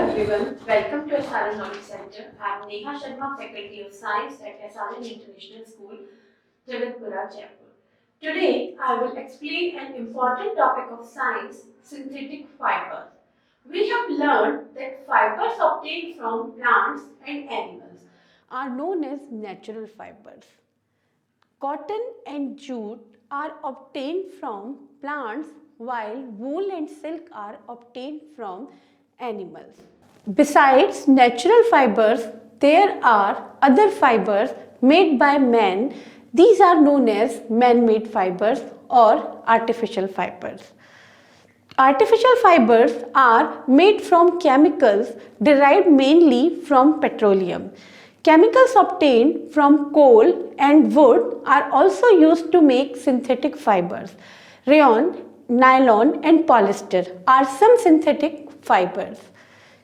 everyone, welcome to SRN Knowledge Centre. I am Neha Sharma, Faculty of Science at SRN International School, Jaipur, Jaipur. Today, I will explain an important topic of science, synthetic fibers. We have learned that fibers obtained from plants and animals are known as natural fibers. Cotton and jute are obtained from plants while wool and silk are obtained from animals. Besides natural fibers, there are other fibers made by man. These are known as man-made fibers or artificial fibers. Artificial fibers are made from chemicals derived mainly from petroleum. Chemicals obtained from coal and wood are also used to make synthetic fibers. Rayon, nylon and polyester are some synthetic fibers.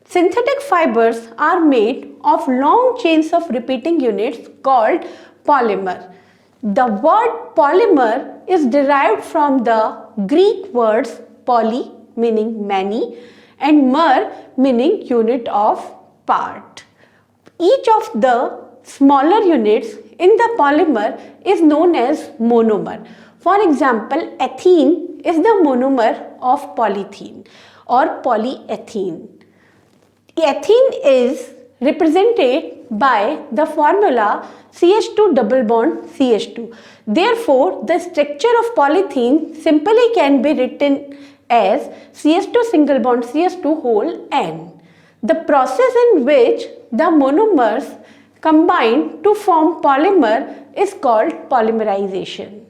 Synthetic fibers are made of long chains of repeating units called polymer. The word polymer is derived from the Greek words poly meaning many and mer meaning unit of part. Each of the smaller units in the polymer is known as monomer. For example, ethene is the monomer of polythene or polyethylene. Ethene is represented by the formula CH2 double bond CH2. Therefore, the structure of polythene simply can be written as CH2 single bond CH2 whole N. The process in which the monomers combine to form polymer is called polymerization.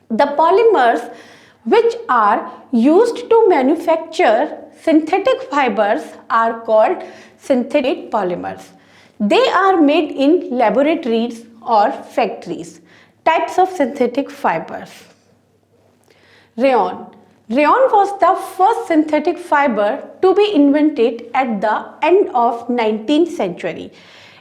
The polymers which are used to manufacture synthetic fibers are called synthetic polymers. They are made in laboratories or factories. Types of synthetic fibers. Rayon. Rayon was the first synthetic fiber to be invented at the end of 19th century.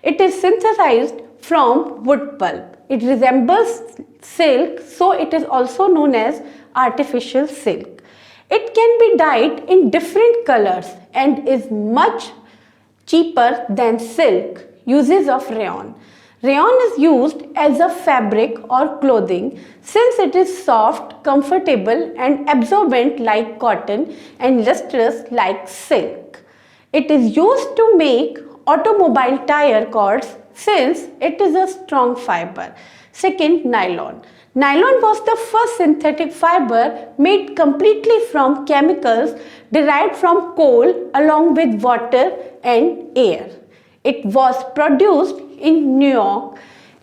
It is synthesized from wood pulp. It resembles silk, so it is also known as artificial silk. It can be dyed in different colors and is much cheaper than silk. Uses of rayon. Rayon is used as a fabric or clothing since it is soft, comfortable and absorbent like cotton and lustrous like silk. It is used to make automobile tire cords since it is a strong fiber. Second, nylon. Nylon was the first synthetic fiber made completely from chemicals derived from coal along with water and air. It was produced in New York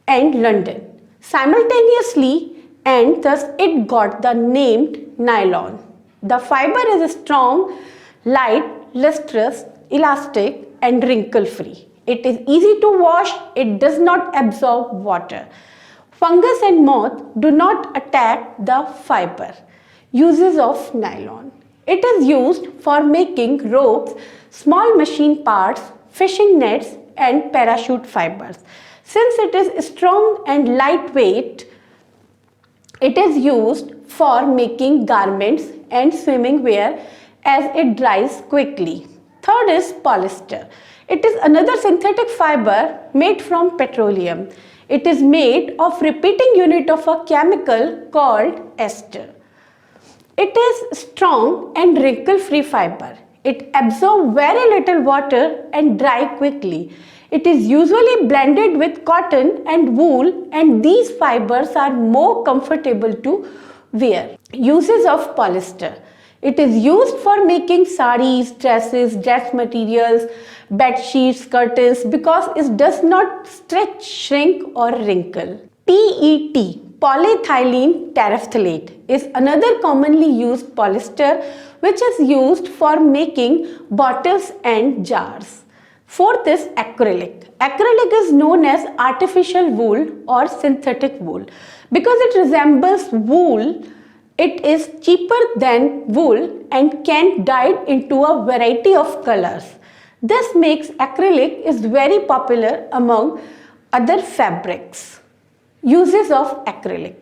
and London simultaneously and thus it got the name nylon. The fiber is strong, light, lustrous, elastic and wrinkle-free. It is easy to wash, it does not absorb water. Fungus and moth do not attack the fiber. Uses of nylon. It is used for making ropes, small machine parts, fishing nets and parachute fibers. Since it is strong and lightweight, it is used for making garments and swimming wear as it dries quickly. Third is polyester. It is another synthetic fiber made from petroleum. It is made of repeating unit of a chemical called ester. It is strong and wrinkle-free fiber. It absorbs very little water and dry quickly. It is usually blended with cotton and wool and these fibers are more comfortable to wear. Uses of polyester. It is used for making saris, dresses, dress materials, bed sheets, curtains because it does not stretch, shrink or wrinkle. PET, polyethylene terephthalate, is another commonly used polyester which is used for making bottles and jars. Fourth is acrylic. Acrylic is known as artificial wool or synthetic wool. Because it resembles wool, it is cheaper than wool and can dye into a variety of colors. This makes acrylic is very popular among Other fabrics. Uses of acrylic.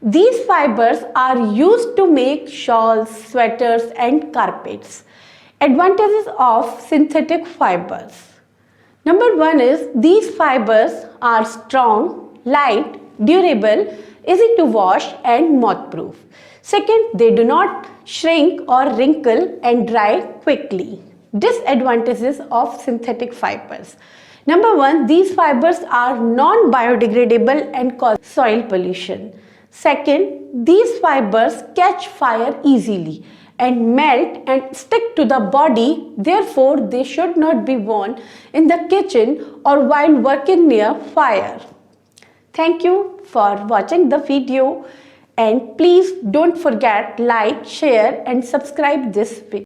These fibers are used to make shawls, sweaters and carpets. Advantages of synthetic fibers. Number 1 is these fibers are strong, light, durable, easy to wash and moth-proof. Second, they do not shrink or wrinkle and dry quickly. Disadvantages of synthetic fibers. Number 1, these fibers are non-biodegradable and cause soil pollution. Second, these fibers catch fire easily and melt and stick to the body, therefore they should not be worn in the kitchen or while working near fire. Thank you for watching the video and please don't forget like, share and subscribe this video.